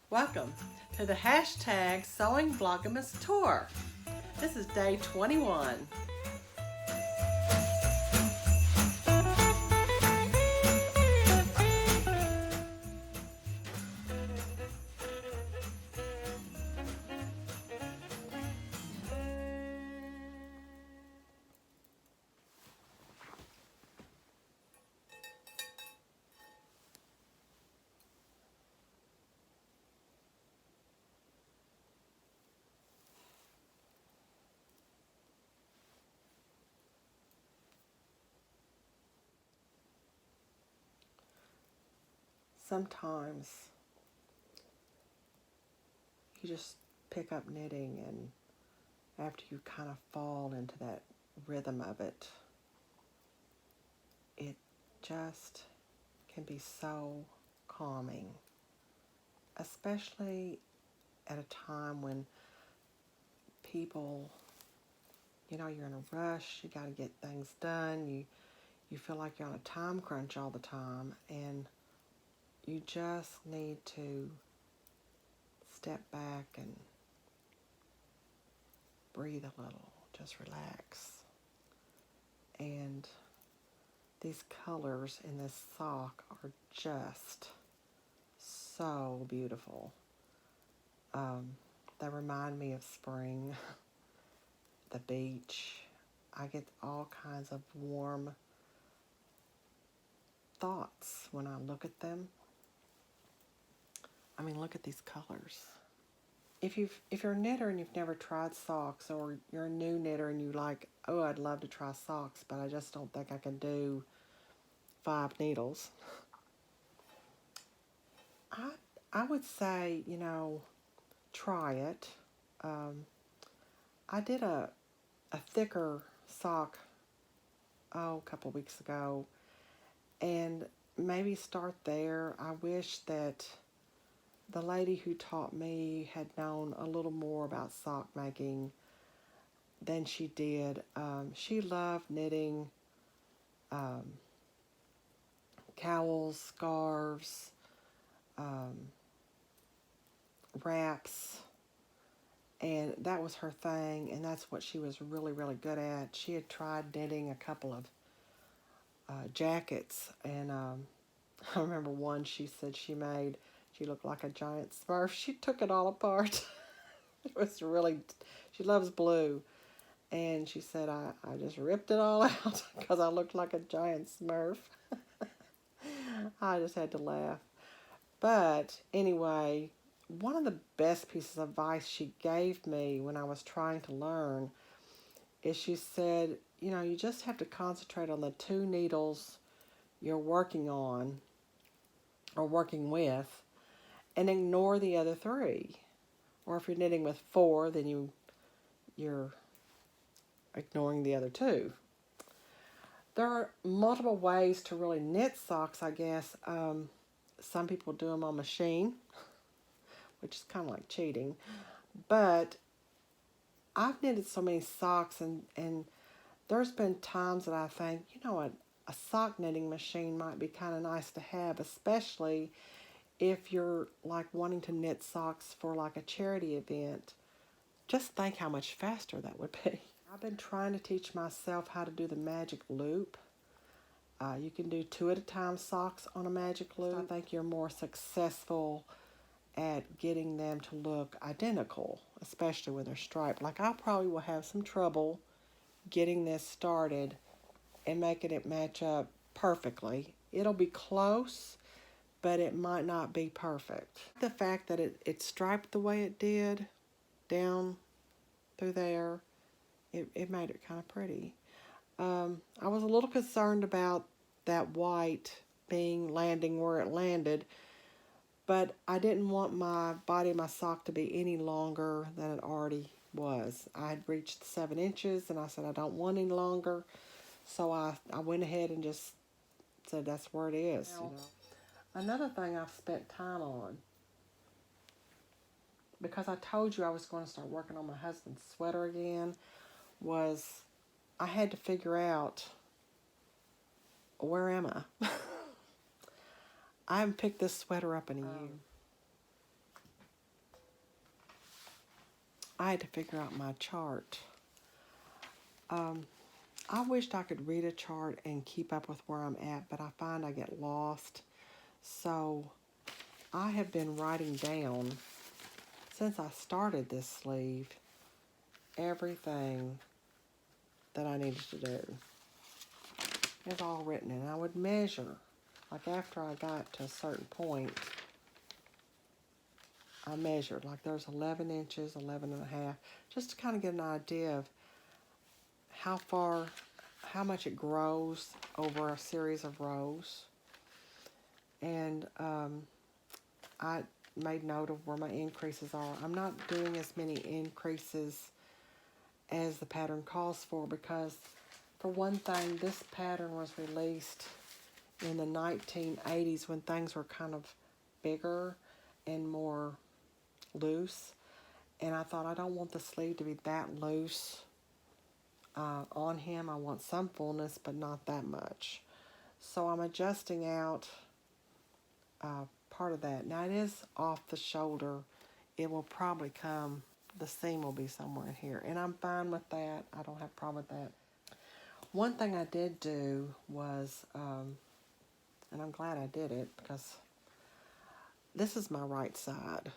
Welcome to the hashtag Sewing Vlogmas Tour. This is day 21. Sometimes you just pick up knitting, and after you kind of fall into that rhythm of it, it just can be so calming, especially at a time when people, you're in a rush, you got to get things done, you feel like you're on a time crunch all the time, and you just need to step back and breathe a little, just relax. And these colors in this sock are just so beautiful. They remind me of spring, the beach. I get all kinds of warm thoughts when I look at them. I mean, look at these colors. If you're a knitter and you've never tried socks, or you're a new knitter and you like, oh, I'd love to try socks, but I just don't think I can do 5 needles. I would say, try it. I did a thicker sock, a couple weeks ago, and maybe start there. I wish that the lady who taught me had known a little more about sock making than she did. She loved knitting cowls, scarves, wraps, and that was her thing, and that's what she was really, really good at. She had tried knitting a couple of jackets, and I remember one she said she made. She looked like a giant Smurf. She took it all apart. It was really, she loves blue. And she said, I just ripped it all out because I looked like a giant Smurf. I just had to laugh. But anyway, one of the best pieces of advice she gave me when I was trying to learn is she said, you just have to concentrate on the 2 needles you're working on or working with and ignore the other 3. Or if you're knitting with 4, then you're ignoring the other 2. There are multiple ways to really knit socks, I guess. Some people do them on machine, which is kind of like cheating. But I've knitted so many socks, and there's been times that I think, a sock knitting machine might be kind of nice to have, especially if you're like wanting to knit socks for like a charity event. Just think how much faster that would be. I've been trying to teach myself how to do the magic loop. You can do 2 at a time socks on a magic loop. I think you're more successful at getting them to look identical, especially when they're striped. Like, I probably will have some trouble getting this started and making it match up perfectly. It'll be close, but it might not be perfect. The fact that it striped the way it did down through there, it made it kind of pretty. I was a little concerned about that white landing where it landed, but I didn't want my body of my sock to be any longer than it already was. I had reached 7 inches, and I said I don't want any longer, so I went ahead and just said that's where it is. Another thing I've spent time on, because I told you I was going to start working on my husband's sweater again, was I had to figure out, where am I? I haven't picked this sweater up in a year. I had to figure out my chart. I wished I could read a chart and keep up with where I'm at, but I find I get lost. So I have been writing down, since I started this sleeve, everything that I needed to do. It's all written, and I would measure. Like after I got to a certain point, I measured. Like there's 11 inches, 11 and a half, just to kind of get an idea of how far, how much it grows over a series of rows. And I made note of where my increases are. I'm not doing as many increases as the pattern calls for because, for one thing, this pattern was released in the 1980s when things were kind of bigger and more loose. And I thought, I don't want the sleeve to be that loose on him. I want some fullness, but not that much. So I'm adjusting out part of that. Now it is off the shoulder. It will probably come, the seam will be somewhere in here. And I'm fine with that. I don't have a problem with that. One thing I did do was, and I'm glad I did it because this is my right side.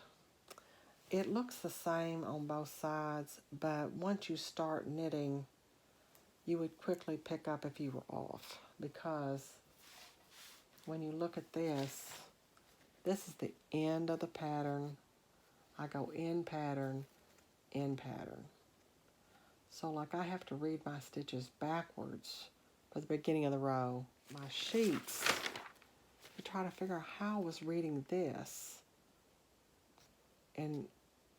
It looks the same on both sides, but once you start knitting, you would quickly pick up if you were off, because when you look at this, this is the end of the pattern. I go in pattern, in pattern. So like I have to read my stitches backwards for the beginning of the row. My sheets, to try to figure out how I was reading this and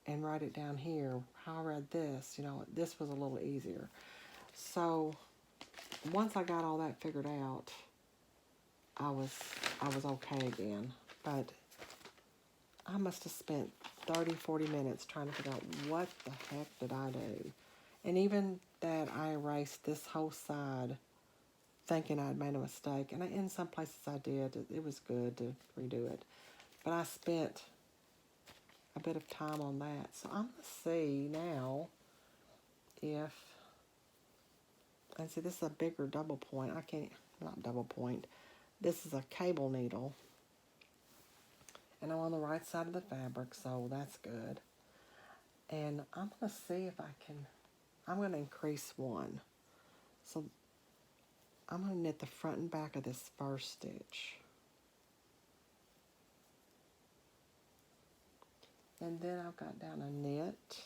write it down here, how I read this, you know, this was a little easier. So once I got all that figured out, I was okay again. But I must have spent 30, 40 minutes trying to figure out what the heck did I do. And even that, I erased this whole side thinking I'd made a mistake. And in some places I did. It was good to redo it. But I spent a bit of time on that. So I'm going to see now if, and see, this is a bigger double point. I can't, not double point. This is a cable needle. And I'm on the right side of the fabric, so that's good. And I'm going to see if I can, I'm going to increase one. So I'm going to knit the front and back of this first stitch. And then I've got down a knit.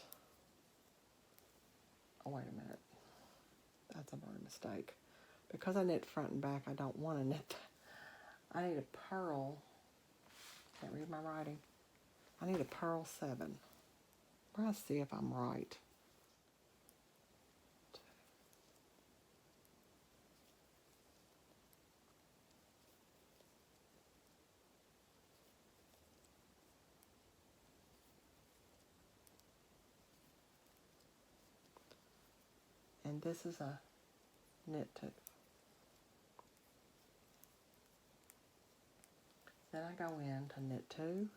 Oh, wait a minute. That's a bird mistake. Because I knit front and back, I don't want to knit that. I need a purl. Can't read my writing. I need a purl 7. We're going to see if I'm right. And this is a knit 2. Then I go in to knit 2.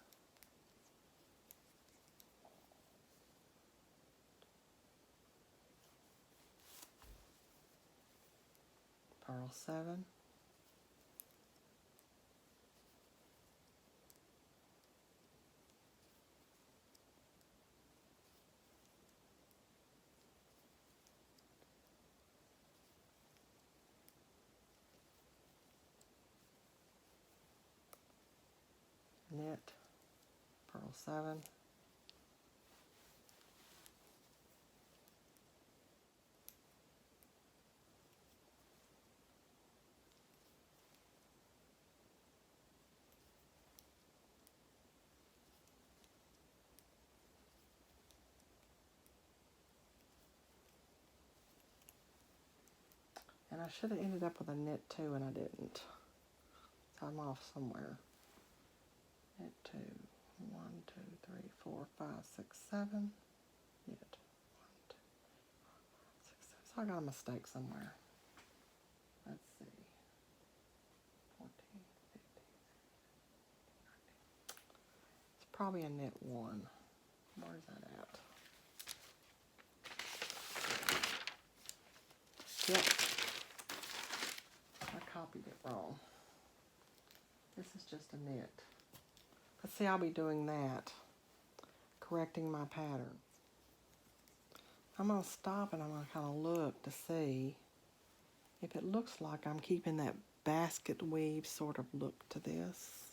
Purl 7. Knit, purl 7. And I should have ended up with a knit 2 and I didn't. So I'm off somewhere. Knit 2, 1, 2, 3, 4, 5, 6, 7. Knit 1, 2, 6, 7. So I got a mistake somewhere. Let's see. 14, 15, 19. It's probably a knit 1. Where's that at? Yep. I copied it wrong. This is just a knit. Let's see, I'll be doing that. Correcting my pattern. I'm going to stop and I'm going to kind of look to see if it looks like I'm keeping that basket weave sort of look to this.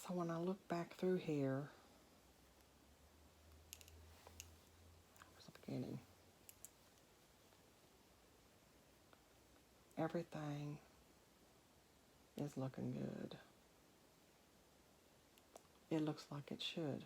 So when I look back through here, where's the beginning? Everything is looking good. It looks like it should.